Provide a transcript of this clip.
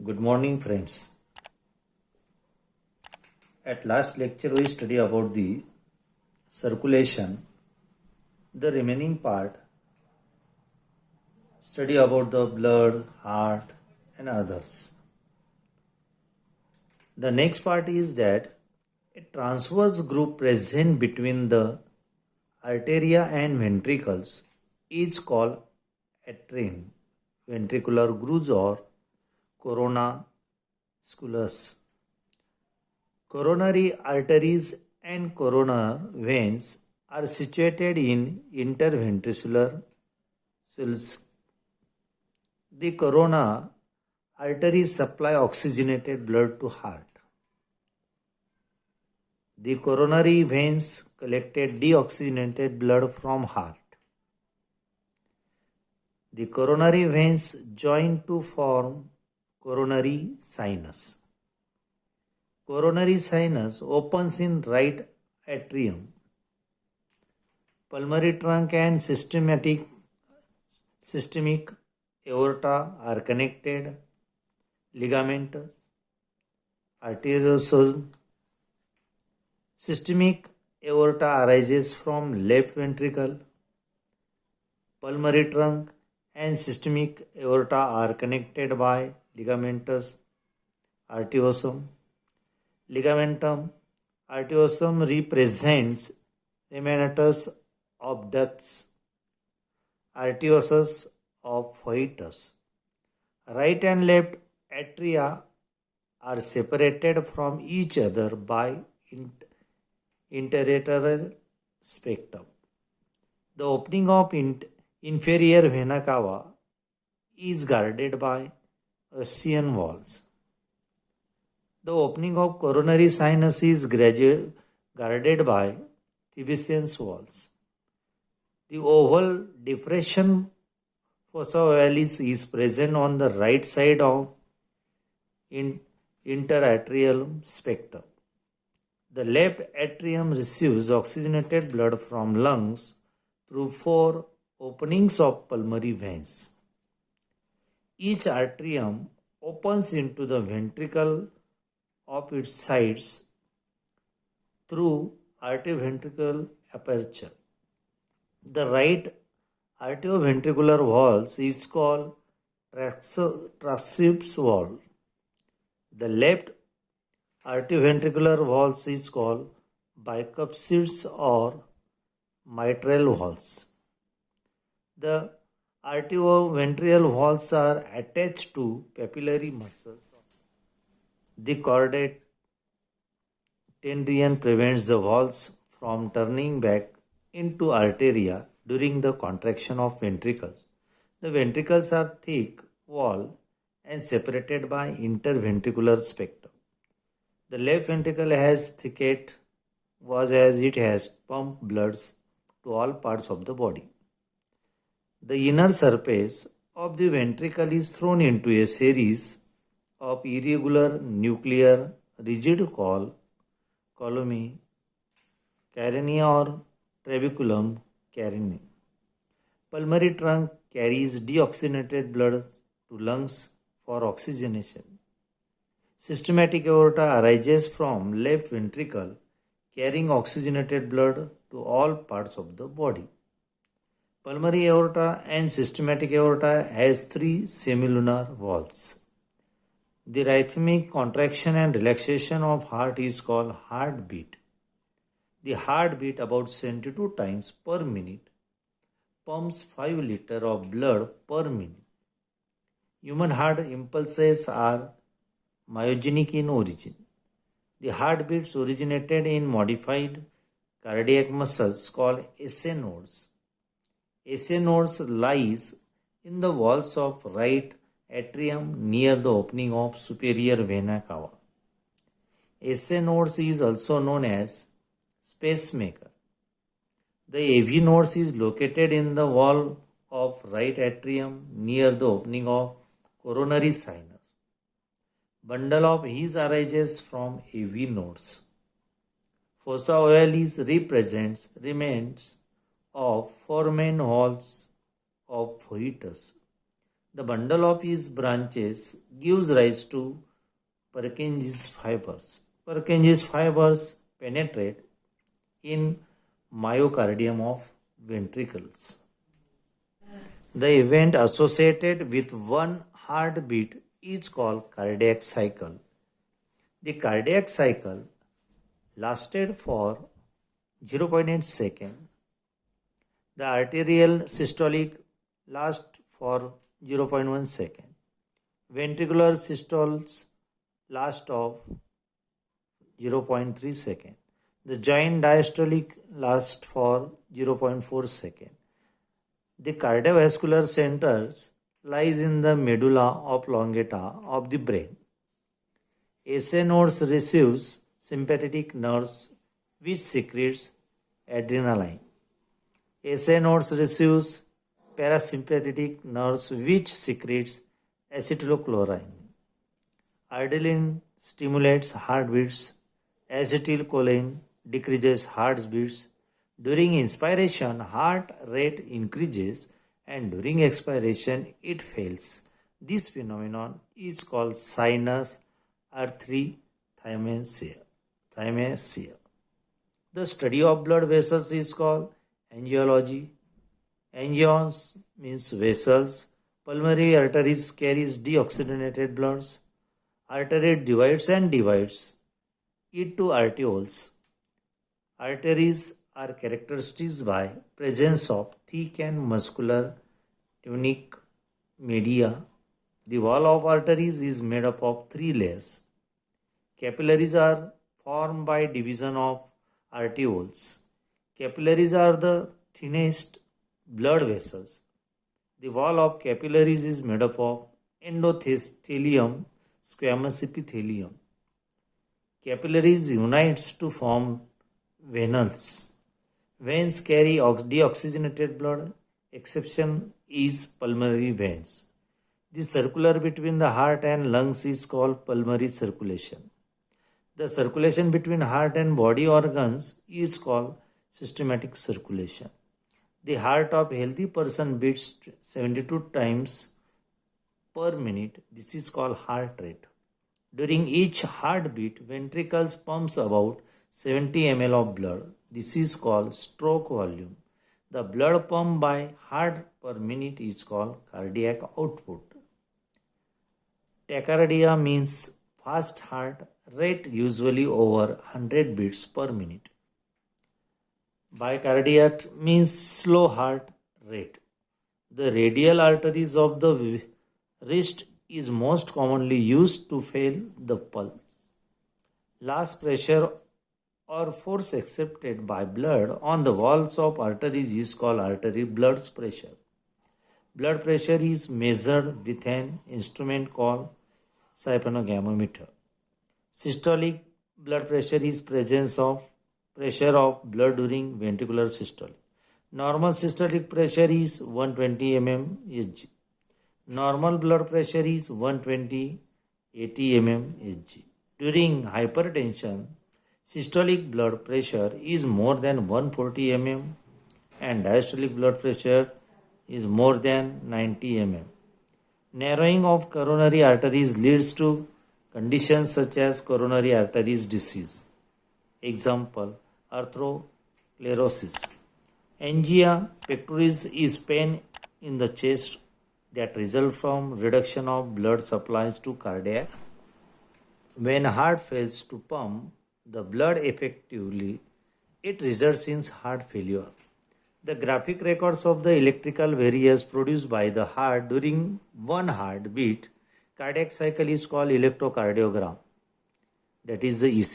Good morning, friends. At last lecture, we study about the circulation. The remaining part, study about the blood, heart, and others. The next part is that a transverse groove present between the arteria and ventricles is called atrium, ventricular grooves or coronasculus. Coronary arteries and coronary veins are situated in interventricular cells. The coronary arteries supply oxygenated blood to heart. The coronary veins collected deoxygenated blood from heart. The coronary veins join to form coronary sinus. Coronary sinus opens in right atrium. Pulmonary trunk and systemic aorta are connected. Ligamentous, arteriosum. Systemic aorta arises from left ventricle. Pulmonary trunk and systemic aorta are connected by ligamentous arteriosum. Ligamentum arteriosum represents reminiscence of ducts. Arteriosus of Phoetus. Right and left atria are separated from each other by interarterial spectrum. The opening of inferior vena cava is guarded by Ostian walls. The opening of coronary sinus is guarded by Thebesian walls. The oval depression fossa ovalis is present on the right side of interatrial spectrum. The left atrium receives oxygenated blood from lungs through 4 openings of pulmonary veins. Each atrium opens into the ventricle of its sides through arterioventricular aperture. The right arterioventricular wall is called transverse wall. The left arterioventricular wall is called bicuspids or mitral walls. The arterioventricular walls are attached to papillary muscles. The chordae tendineum prevents the walls from turning back into arteria during the contraction of ventricles. The ventricles are thick walled and separated by interventricular spectrum. The left ventricle has thicket was as it has pumped blood to all parts of the body. The inner surface of the ventricle is thrown into a series of irregular nuclear rigid columni, carinea or trabeculum carinea. Pulmonary trunk carries deoxygenated blood to lungs for oxygenation. Systematic aorta arises from left ventricle carrying oxygenated blood to all parts of the body. Pulmonary aorta and systematic aorta has 3 semilunar walls. The rhythmic contraction and relaxation of heart is called heartbeat. The heartbeat about 72 times per minute pumps 5 liters of blood per minute. Human heart impulses are myogenic in origin. The heartbeats originated in modified cardiac muscles called SA nodes. SA nodes lies in the walls of right atrium near the opening of superior vena cava. SA nodes is also known as pacemaker. The AV nodes is located in the wall of right atrium near the opening of coronary sinus. Bundle of his arises from AV nodes. Fossa ovalis represents remains of 4 main walls of Phoetus. The bundle of its branches gives rise to Purkinje's fibers. Purkinje's fibers penetrate in myocardium of ventricles. The event associated with one heartbeat is called cardiac cycle. The cardiac cycle lasted for 0.8 seconds. The arterial systolic lasts for 0.1 second. Ventricular systoles last of 0.3 second. The joint diastolic lasts for 0.4 second. The cardiovascular centers lies in the medulla oblongata of the brain. SA nodes receives sympathetic nerves which secretes adrenaline. SA nodes receives parasympathetic nerves which secretes acetylcholine. Adrenaline stimulates heartbeats. Acetylcholine decreases heartbeats. During inspiration, heart rate increases, and during expiration, it fails. This phenomenon is called sinus arrhythmia. The study of blood vessels is called angiology. Angions means vessels. Pulmonary arteries carries deoxygenated blood. Artery divides into arterioles. Arteries are characterized by presence of thick and muscular tunic media. The wall of arteries is made up of 3 layers. Capillaries are formed by division of arterioles. Capillaries are the thinnest blood vessels. The wall of capillaries is made up of endothelium, squamous epithelium. Capillaries unites to form venules. Veins carry deoxygenated blood. Exception is pulmonary veins. The circular between the heart and lungs is called pulmonary circulation. The circulation between heart and body organs is called systematic circulation. The heart of a healthy person beats 72 times per minute. This is called heart rate. During each heartbeat, ventricles pumps about 70 ml of blood. This is called stroke volume. The blood pumped by heart per minute is called cardiac output. Tachycardia means fast heart rate, usually over 100 beats per minute. Bicardia means slow heart rate. The radial arteries of the wrist is most commonly used to feel the pulse. Last pressure or force accepted by blood on the walls of arteries is called artery blood pressure. Blood pressure is measured with an instrument called sphygmomanometer. Systolic blood pressure is presence of pressure of blood during ventricular systole. Normal systolic pressure is 120 mmHg. Normal blood pressure is 120-80 mmHg. During hypertension, systolic blood pressure is more than 140 mm and diastolic blood pressure is more than 90 mm. Narrowing of coronary arteries leads to conditions such as coronary arteries disease. Example, atherosclerosis. Angina pectoris is pain in the chest that results from reduction of blood supplies to cardiac. When heart fails to pump the blood effectively, it results in heart failure. The graphic records of the electrical variations produced by the heart during one heartbeat cardiac cycle is called electrocardiogram. That is the ECG.